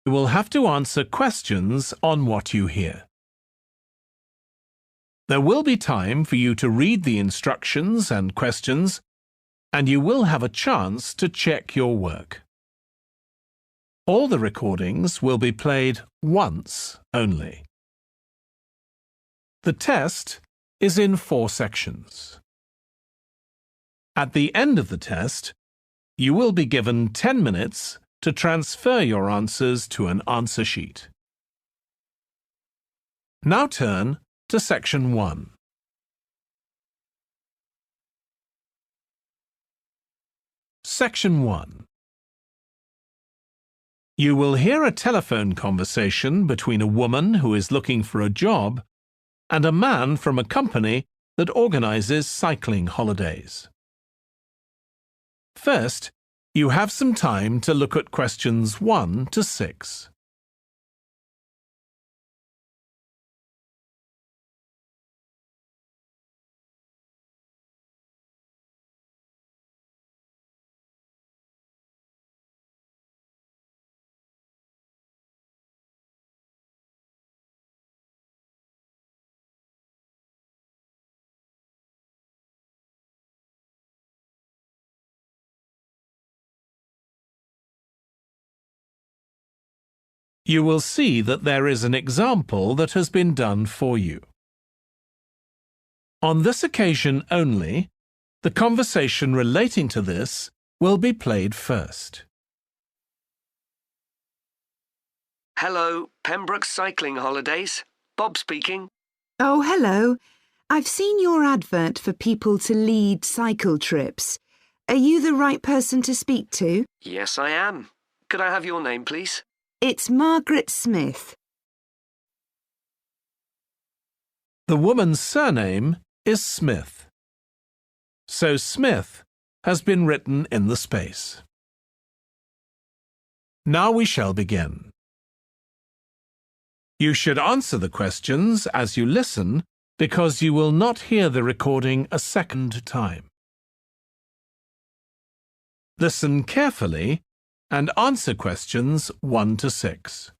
You will have to answer questions on what you hear. There will be time for you to read the instructions and questions, and you will have a chance to check your work. All the recordings will be played once only. The test is in 4 sections. At the end of the test, you will be given 10 minutes to transfer your answers to an answer sheet. Now turn to Section 1. Section 1. You will hear a telephone conversation between a woman who is looking for a job and a man from a company that organizes cycling holidays. First, you have some time to look at questions 1 to 6. You will see that there is an example that has been done for you. On this occasion only, the conversation relating to this will be played first. Hello, Pembroke Cycling Holidays. Bob speaking. Oh, hello. I've seen your advert for people to lead cycle trips. Are you the right person to speak to? Yes, I am. Could I have your name, please? It's Margaret Smith. The woman's surname is Smith. So Smith has been written in the space. Now we shall begin. You should answer the questions as you listen because you will not hear the recording a second time. Listen carefully and answer questions 1 to 6.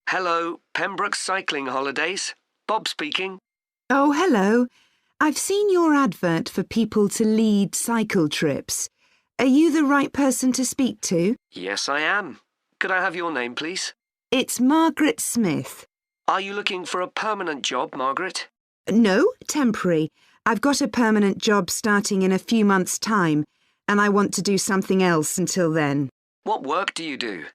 Hello, Pembroke Cycling Holidays. Bob speaking. Oh, hello. I've seen your advert for people to lead cycle trips. Are you the right person to speak to? Yes, I am. Could I have your name, please? It's Margaret Smith. Are you looking for a permanent job, Margaret? No, temporary. I've got a permanent job starting in a few months' time, and I want to do something else until then. What work do you do?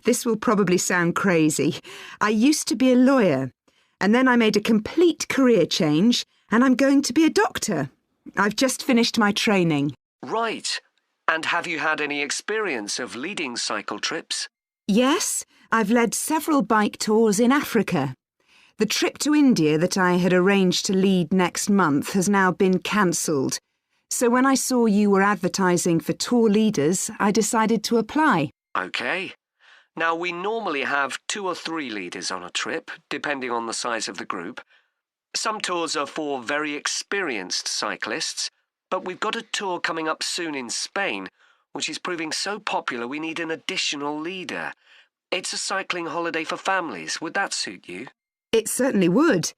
This will probably sound crazy. I used to be a lawyer, and then I made a complete career change, and I'm going to be a doctor. I've just finished my training. Right. And have you had any experience of leading cycle trips? Yes, I've led several bike tours in Africa. The trip to India that I had arranged to lead next month has now been cancelled. So when I saw you were advertising for tour leaders, I decided to apply. OK. Now, we normally have 2 or 3 leaders on a trip, depending on the size of the group. Some tours are for very experienced cyclists, but we've got a tour coming up soon in Spain, which is proving so popular we need an additional leader. It's a cycling holiday for families. Would that suit you? It certainly would.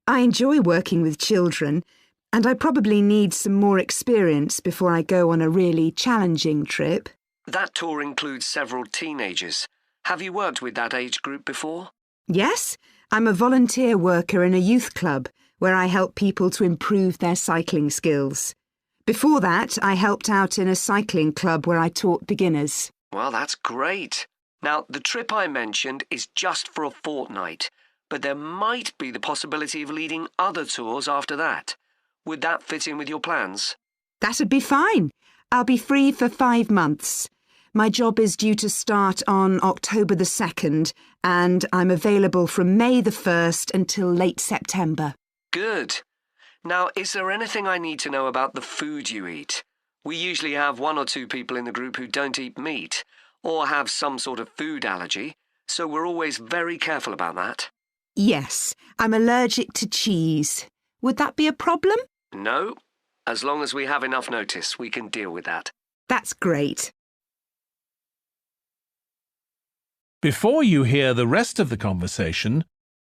I enjoy working with children, and I probably need some more experience before I go on a really challenging trip. That tour includes several teenagers. Have you worked with that age group before? Yes, I'm a volunteer worker in a youth club where I help people to improve their cycling skills. Before that, I helped out in a cycling club where I taught beginners. Well, that's great. Now, the trip I mentioned is just for a fortnight, but there might be the possibility of leading other tours after that. Would that fit in with your plans? That'd be fine. I'll be free for 5 months. My job is due to start on October the 2nd, and I'm available from May the 1st until late September. Good. Now, is there anything I need to know about the food you eat? We usually have 1 or 2 people in the group who don't eat meat, or have some sort of food allergy, so we're always very careful about that. Yes, I'm allergic to cheese. Would that be a problem? No. As long as we have enough notice, we can deal with that. That's great. Before you hear the rest of the conversation,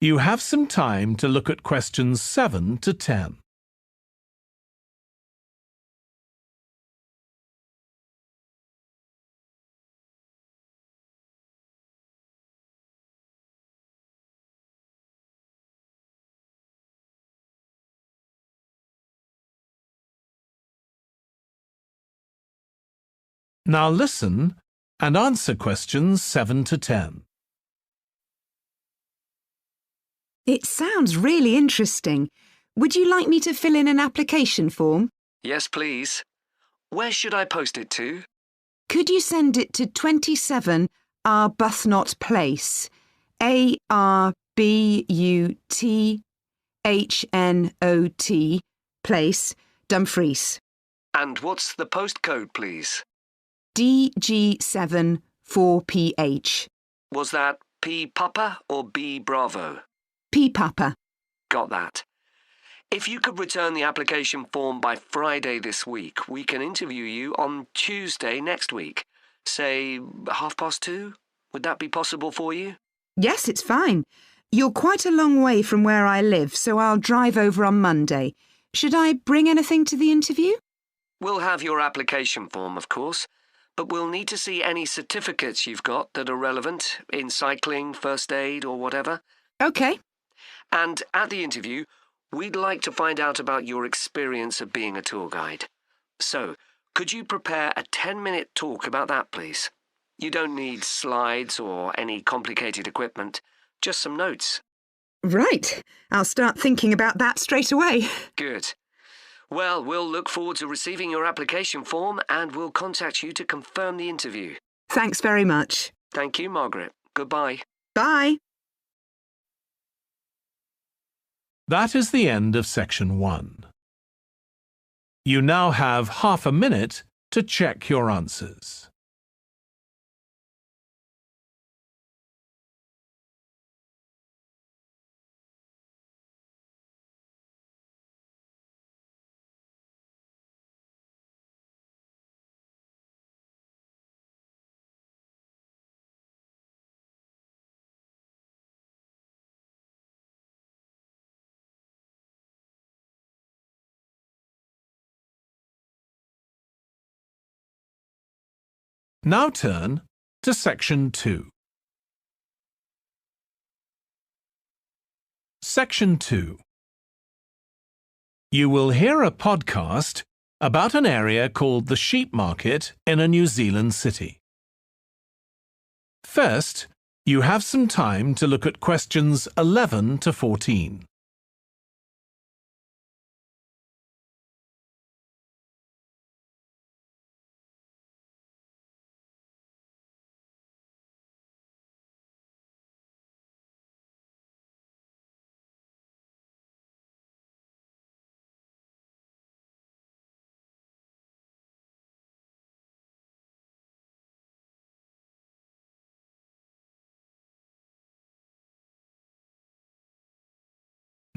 you have some time to look at questions 7 to 10. Now listen and answer questions 7 to 10. It sounds really interesting. Would you like me to fill in an application form? Yes, please. Where should I post it to? Could you send it to 27 Arbuthnot Place, Arbuthnot Place, Dumfries? And what's the postcode, please? DG7 4PH. Was that P Papa or B Bravo? P Papa. Got that. If you could return the application form by Friday this week, we can interview you on Tuesday next week. Say 2:30? Would that be possible for you? Yes, it's fine. You're quite a long way from where I live, so I'll drive over on Monday. Should I bring anything to the interview? We'll have your application form, of course, but we'll need to see any certificates you've got that are relevant in cycling, first aid, or whatever. OK. And at the interview, we'd like to find out about your experience of being a tour guide. So, could you prepare a 10-minute talk about that, please? You don't need slides or any complicated equipment, just some notes. Right. I'll start thinking about that straight away. Good. Well, we'll look forward to receiving your application form and we'll contact you to confirm the interview. Thanks very much. Thank you, Margaret. Goodbye. Bye. That is the end of section 1. You now have half a minute to check your answers. Now turn to section 2. Section 2. You will hear a podcast about an area called the Sheep Market in a New Zealand city. First, you have some time to look at questions 11 to 14.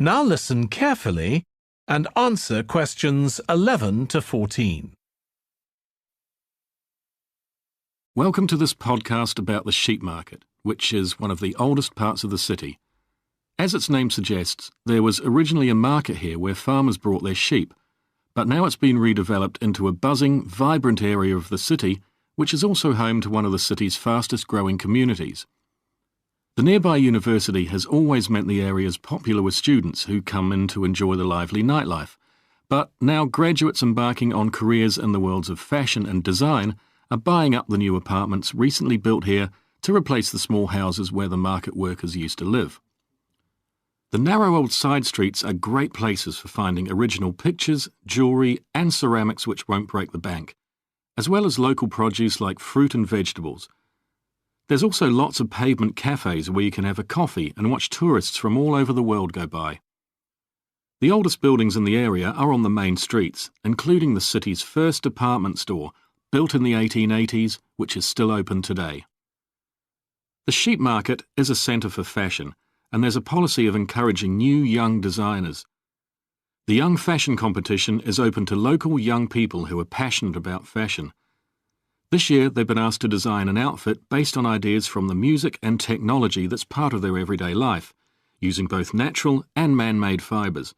Now listen carefully and answer questions 11 to 14. Welcome to this podcast about the sheep market, which is one of the oldest parts of the city. As its name suggests, there was originally a market here where farmers brought their sheep, but now it's been redeveloped into a buzzing, vibrant area of the city, which is also home to one of the city's fastest growing communities. The nearby university has always meant the area's popular with students who come in to enjoy the lively nightlife, but now graduates embarking on careers in the worlds of fashion and design are buying up the new apartments recently built here to replace the small houses where the market workers used to live. The narrow old side streets are great places for finding original pictures, jewellery and ceramics which won't break the bank, as well as local produce like fruit and vegetables. There's also lots of pavement cafes where you can have a coffee and watch tourists from all over the world go by. The oldest buildings in the area are on the main streets, including the city's first department store, built in the 1880s, which is still open today. The sheep market is a centre for fashion, and there's a policy of encouraging new young designers. The Young Fashion Competition is open to local young people who are passionate about fashion. This year, they've been asked to design an outfit based on ideas from the music and technology that's part of their everyday life, using both natural and man-made fibres.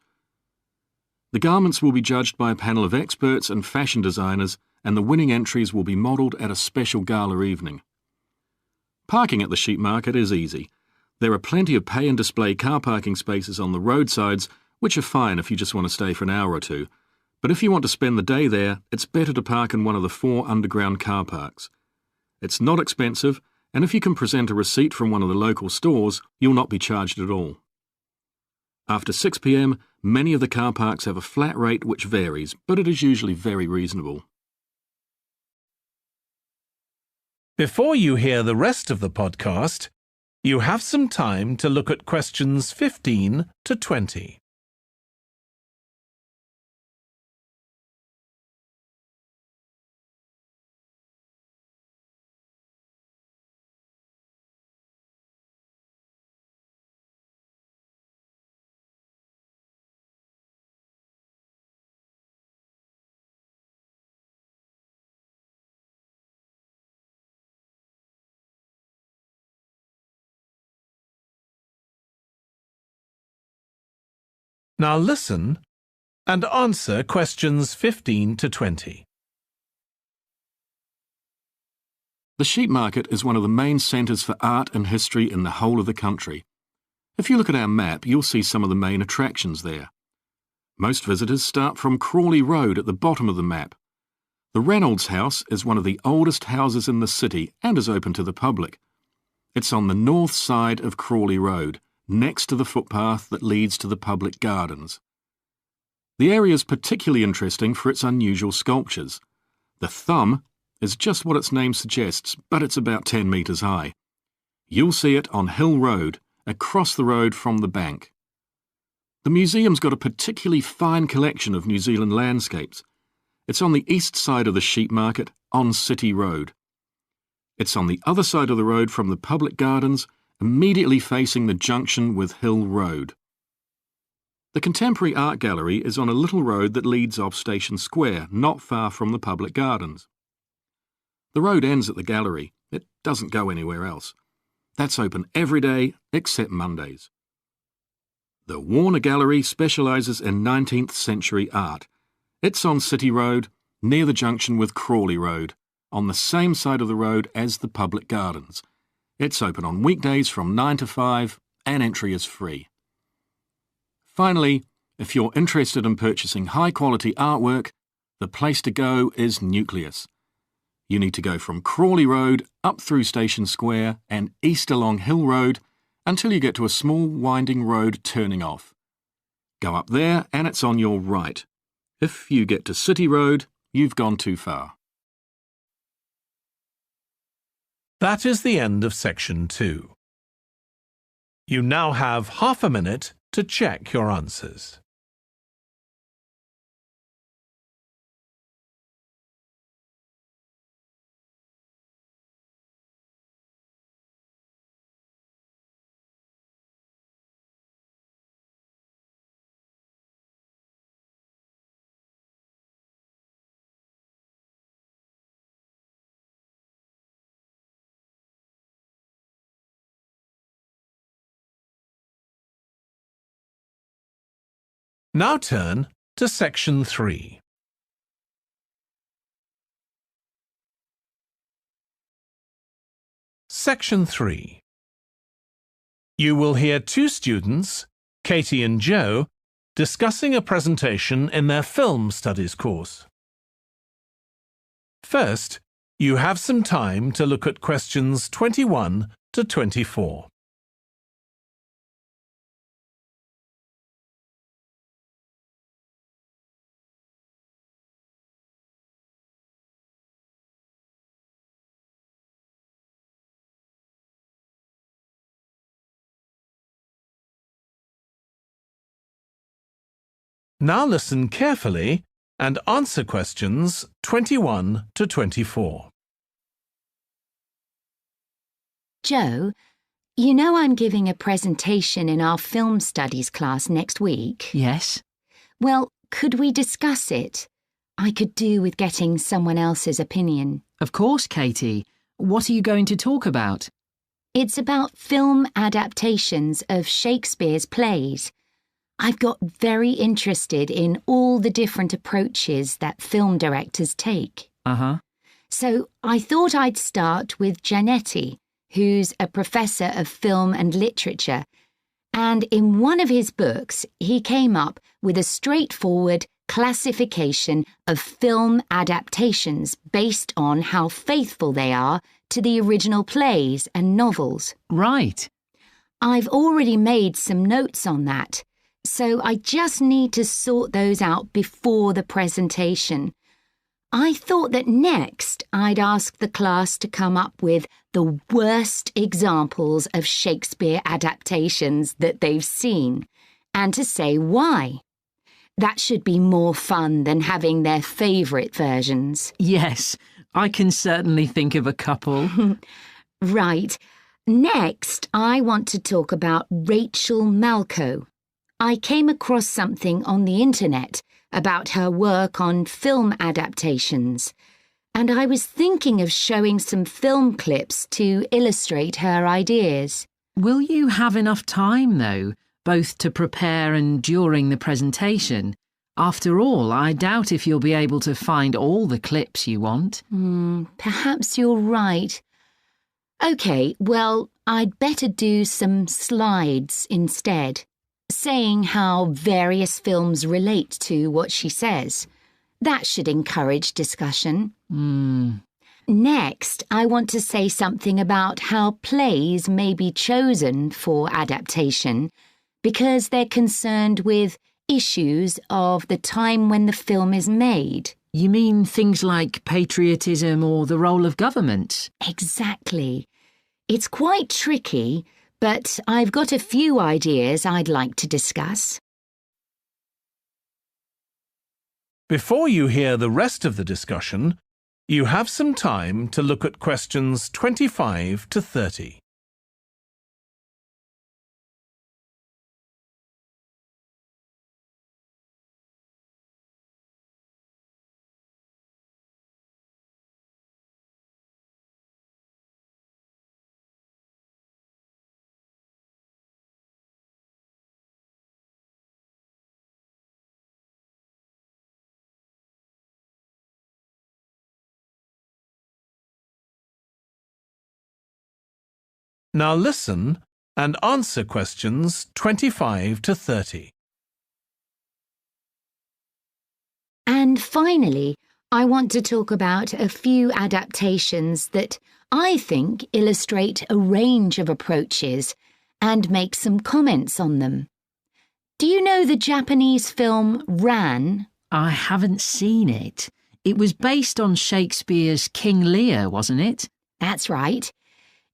The garments will be judged by a panel of experts and fashion designers, and the winning entries will be modelled at a special gala evening. Parking at the sheep market is easy. There are plenty of pay and display car parking spaces on the roadsides, which are fine if you just want to stay for an hour or two. But if you want to spend the day there, it's better to park in one of the 4 underground car parks. It's not expensive, and if you can present a receipt from one of the local stores, you'll not be charged at all. After 6 p.m, many of the car parks have a flat rate which varies, but it is usually very reasonable. Before you hear the rest of the podcast, you have some time to look at questions 15 to 20. Now listen and answer questions 15 to 20. The sheep market is one of the main centres for art and history in the whole of the country. If you look at our map, you'll see some of the main attractions there. Most visitors start from Crawley Road at the bottom of the map. The Reynolds House is one of the oldest houses in the city and is open to the public. It's on the north side of Crawley Road, next to the footpath that leads to the public gardens. The area is particularly interesting for its unusual sculptures. The thumb is just what its name suggests, but it's about 10 metres high. You'll see it on Hill Road, across the road from the bank. The museum's got a particularly fine collection of New Zealand landscapes. It's on the east side of the sheep market, on City Road. It's on the other side of the road from the public gardens, immediately facing the junction with Hill Road. The Contemporary Art Gallery is on a little road that leads off Station Square, not far from the public gardens. The road ends at the gallery. It doesn't go anywhere else. That's open every day except Mondays. The Warner Gallery specialises in 19th century art. It's on City Road, near the junction with Crawley Road, on the same side of the road as the public gardens. It's open on weekdays from 9 to 5 and entry is free. Finally, if you're interested in purchasing high-quality artwork, the place to go is Nucleus. You need to go from Crawley Road up through Station Square and east along Hill Road until you get to a small winding road turning off. Go up there and it's on your right. If you get to City Road, you've gone too far. That is the end of section 2. You now have half a minute to check your answers. Now turn to section 3. Section 3. You will hear 2 students, Katie and Joe, discussing a presentation in their film studies course. First, you have some time to look at questions 21 to 24. Now listen carefully and answer questions 21 to 24. Joe, you know I'm giving a presentation in our film studies class next week. Yes. Well, could we discuss it? I could do with getting someone else's opinion. Of course, Katie. What are you going to talk about? It's about film adaptations of Shakespeare's plays. I've got very interested in all the different approaches that film directors take. Uh-huh. So I thought I'd start with Giannetti, who's a professor of film and literature, and in one of his books he came up with a straightforward classification of film adaptations based on how faithful they are to the original plays and novels. Right. I've already made some notes on that, so I just need to sort those out before the presentation. I thought that next I'd ask the class to come up with the worst examples of Shakespeare adaptations that they've seen, and to say why. That should be more fun than having their favourite versions. Yes, I can certainly think of a couple. Right. Next, I want to talk about Rachel Malco. I came across something on the internet about her work on film adaptations, and I was thinking of showing some film clips to illustrate her ideas. Will you have enough time, though, both to prepare and during the presentation? After all, I doubt if you'll be able to find all the clips you want. Perhaps you're right. OK, well, I'd better do some slides instead, saying how various films relate to what she says. That should encourage discussion. Next, I want to say something about how plays may be chosen for adaptation because they're concerned with issues of the time when the film is made. You mean things like patriotism or the role of government? Exactly. It's quite tricky, but I've got a few ideas I'd like to discuss. Before you hear the rest of the discussion, you have some time to look at questions 25 to 30. Now listen and answer questions 25 to 30. And finally, I want to talk about a few adaptations that I think illustrate a range of approaches and make some comments on them. Do you know the Japanese film Ran? I haven't seen it. It was based on Shakespeare's King Lear, wasn't it? That's right.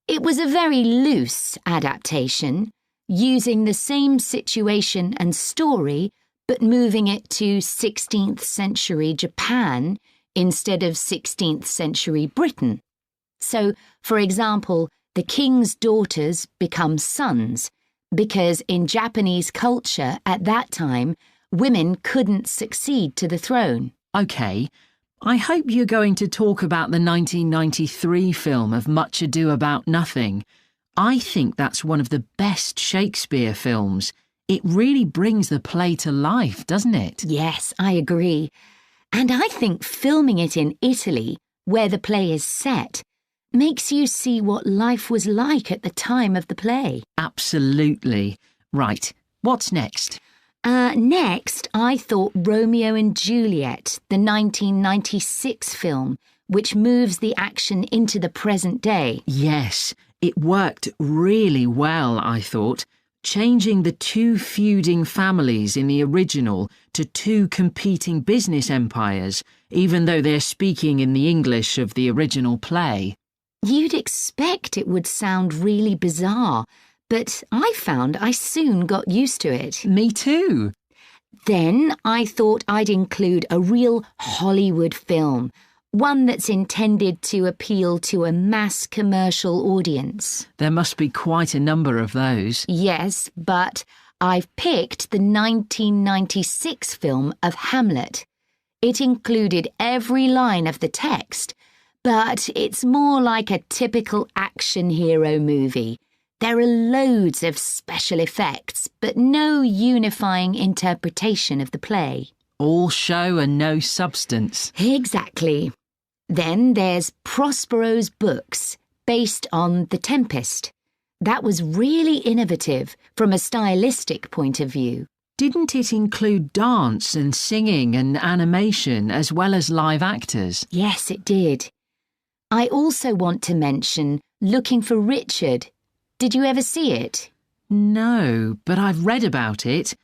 It was a very loose adaptation, using the same situation and story, but moving it to 16th century Japan instead of 16th century Britain. So, for example, the king's daughters become sons, because in Japanese culture at that time, women couldn't succeed to the throne. OK. I hope you're going to talk about the 1993 film of Much Ado About Nothing. I think that's one of the best Shakespeare films. It really brings the play to life, doesn't it? Yes, I agree. And I think filming it in Italy, where the play is set, makes you see what life was like at the time of the play. Absolutely. Right, what's next? Next, I thought Romeo and Juliet, the 1996 film, which moves the action into the present day. Yes, it worked really well, I thought, changing the two feuding families in the original to two competing business empires, even though they're speaking in the English of the original play. You'd expect it would sound really bizarre, but I found I soon got used to it. Me too. Then I thought I'd include a real Hollywood film, one that's intended to appeal to a mass commercial audience. There must be quite a number of those. Yes, but I've picked the 1996 film of Hamlet. It included every line of the text, But it's more like a typical action hero movie. There are loads of special effects, but no unifying interpretation of the play. All show and no substance. Exactly. Then there's Prospero's books, based on The Tempest. That was really innovative from a stylistic point of view. Didn't it include dance and singing and animation as well as live actors? Yes, it did. I also want to mention Looking for Richard. Did you ever see it? No, but I've read about it.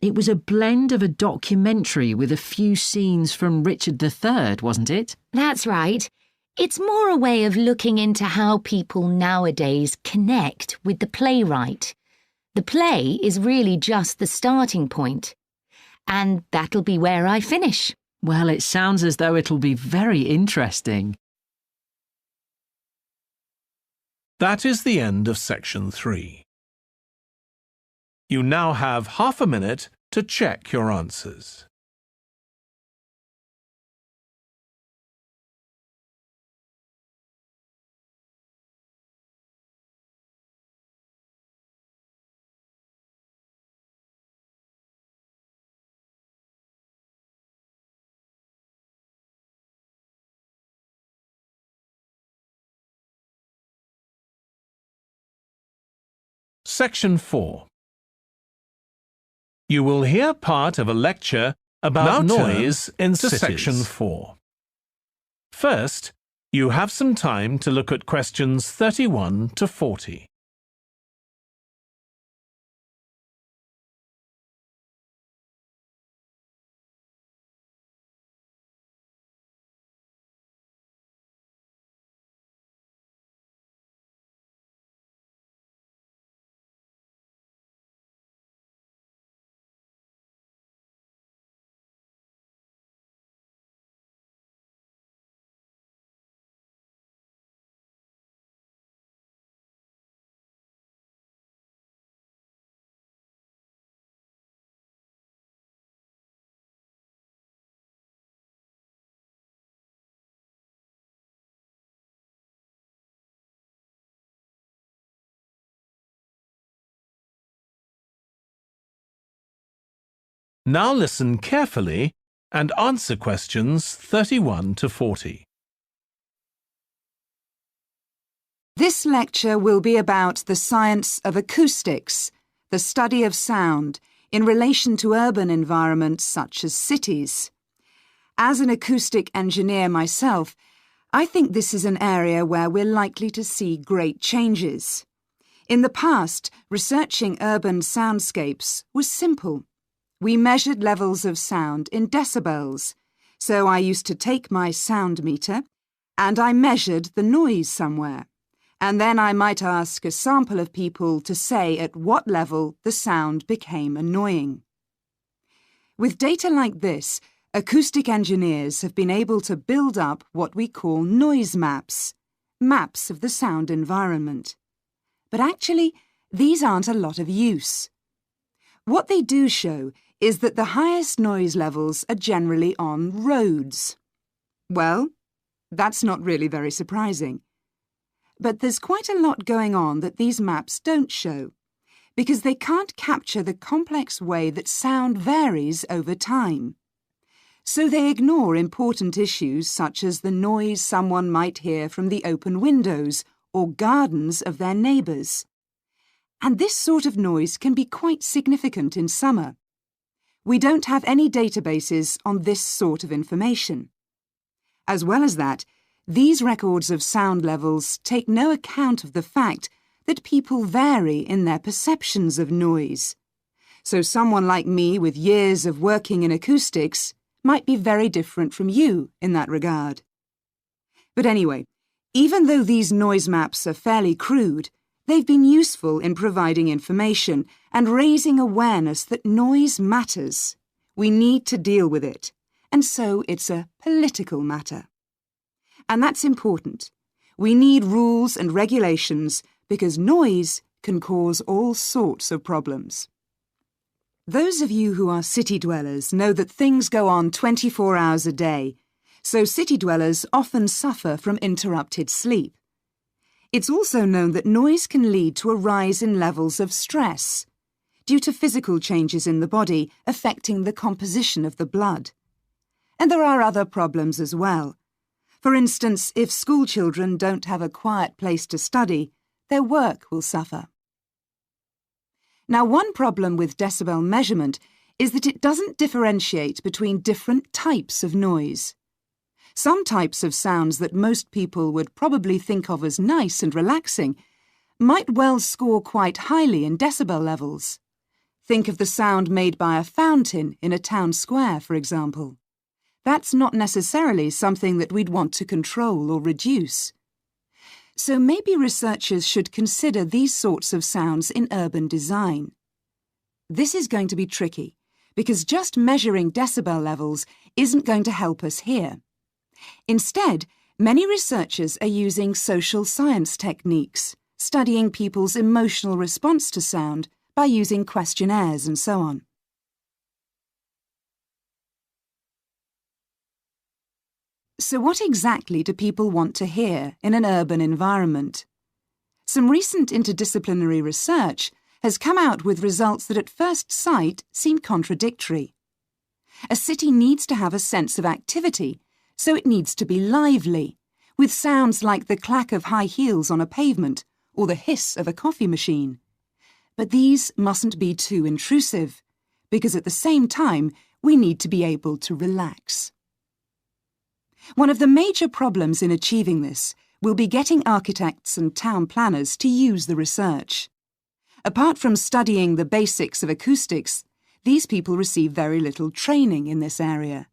It was a blend of a documentary with a few scenes from Richard III, wasn't it? That's right. It's more a way of looking into how people nowadays connect with the playwright. The play is really just the starting point. And that'll be where I finish. Well, it sounds as though it'll be very interesting. That is the end of section 3. You now have half a minute to check your answers. Section 4. You will hear part of a lecture about noise in Section 4. First, you have some time to look at questions 31 to 40. Now listen carefully and answer questions 31 to 40. This lecture will be about the science of acoustics, the study of sound, in relation to urban environments such as cities. As an acoustic engineer myself, I think this is an area where we're likely to see great changes. In the past, researching urban soundscapes was simple. We measured levels of sound in decibels, so I used to take my sound meter and I measured the noise somewhere, and then I might ask a sample of people to say at what level the sound became annoying. With data like this, acoustic engineers have been able to build up what we call noise maps, maps of the sound environment. But actually, these aren't a lot of use. What they do show is that the highest noise levels are generally on roads. Well, that's not really very surprising. But there's quite a lot going on that these maps don't show, because they can't capture the complex way that sound varies over time. So they ignore important issues such as the noise someone might hear from the open windows or gardens of their neighbours. And this sort of noise can be quite significant in summer. We don't have any databases on this sort of information. As well as that, these records of sound levels take no account of the fact that people vary in their perceptions of noise. So someone like me with years of working in acoustics might be very different from you in that regard. But anyway, even though these noise maps are fairly crude, they've been useful in providing information and raising awareness that noise matters. We need to deal with it, and so it's a political matter. And that's important. We need rules and regulations because noise can cause all sorts of problems. Those of you who are city dwellers know that things go on 24 hours a day, so city dwellers often suffer from interrupted sleep. It's also known that noise can lead to a rise in levels of stress due to physical changes in the body affecting the composition of the blood. And there are other problems as well. For instance, if school children don't have a quiet place to study, their work will suffer. Now, one problem with decibel measurement is that it doesn't differentiate between different types of noise. Some types of sounds that most people would probably think of as nice and relaxing might well score quite highly in decibel levels. Think of the sound made by a fountain in a town square, for example. That's not necessarily something that we'd want to control or reduce. So maybe researchers should consider these sorts of sounds in urban design. This is going to be tricky, because just measuring decibel levels isn't going to help us here. Instead, many researchers are using social science techniques, studying people's emotional response to sound by using questionnaires and so on. So what exactly do people want to hear in an urban environment? Some recent interdisciplinary research has come out with results that at first sight seem contradictory. A city needs to have a sense of activity, so it needs to be lively, with sounds like the clack of high heels on a pavement or the hiss of a coffee machine. But these mustn't be too intrusive, because at the same time we need to be able to relax. One of the major problems in achieving this will be getting architects and town planners to use the research. Apart from studying the basics of acoustics, these people receive very little training in this area.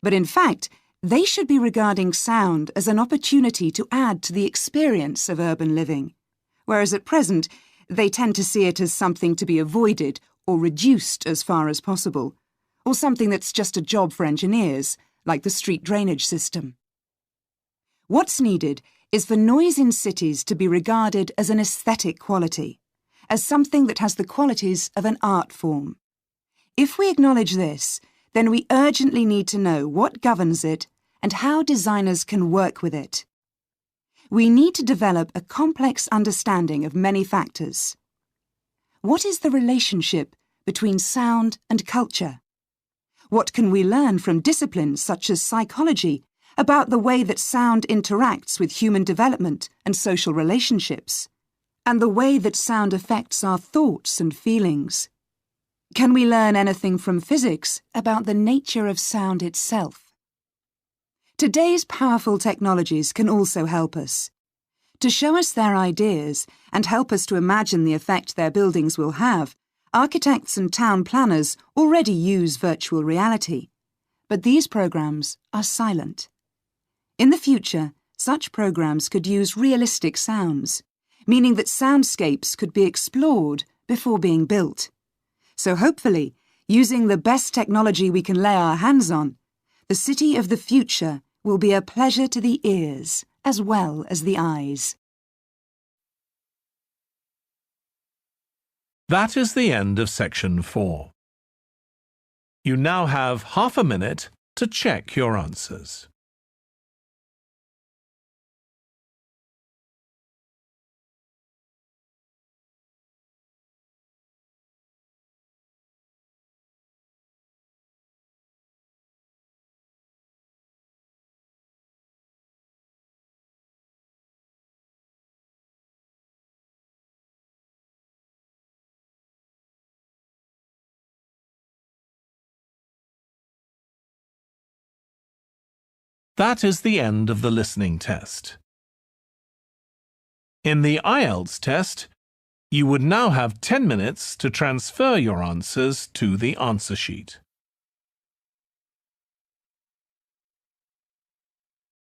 But in fact, they should be regarding sound as an opportunity to add to the experience of urban living, whereas at present they tend to see it as something to be avoided or reduced as far as possible, or something that's just a job for engineers, like the street drainage system. What's needed is for noise in cities to be regarded as an aesthetic quality, as something that has the qualities of an art form. If we acknowledge this, then we urgently need to know what governs it and how designers can work with it. We need to develop a complex understanding of many factors. What is the relationship between sound and culture? What can we learn from disciplines such as psychology about the way that sound interacts with human development and social relationships, and the way that sound affects our thoughts and feelings? Can we learn anything from physics about the nature of sound itself? Today's powerful technologies can also help us. To show us their ideas and help us to imagine the effect their buildings will have, architects and town planners already use virtual reality, but these programs are silent. In the future, such programs could use realistic sounds, meaning that soundscapes could be explored before being built. So hopefully, using the best technology we can lay our hands on, the city of the future will be a pleasure to the ears as well as the eyes. That is the end of section 4. You now have half a minute to check your answers. That is the end of the listening test. In the IELTS test, you would now have 10 minutes to transfer your answers to the answer sheet.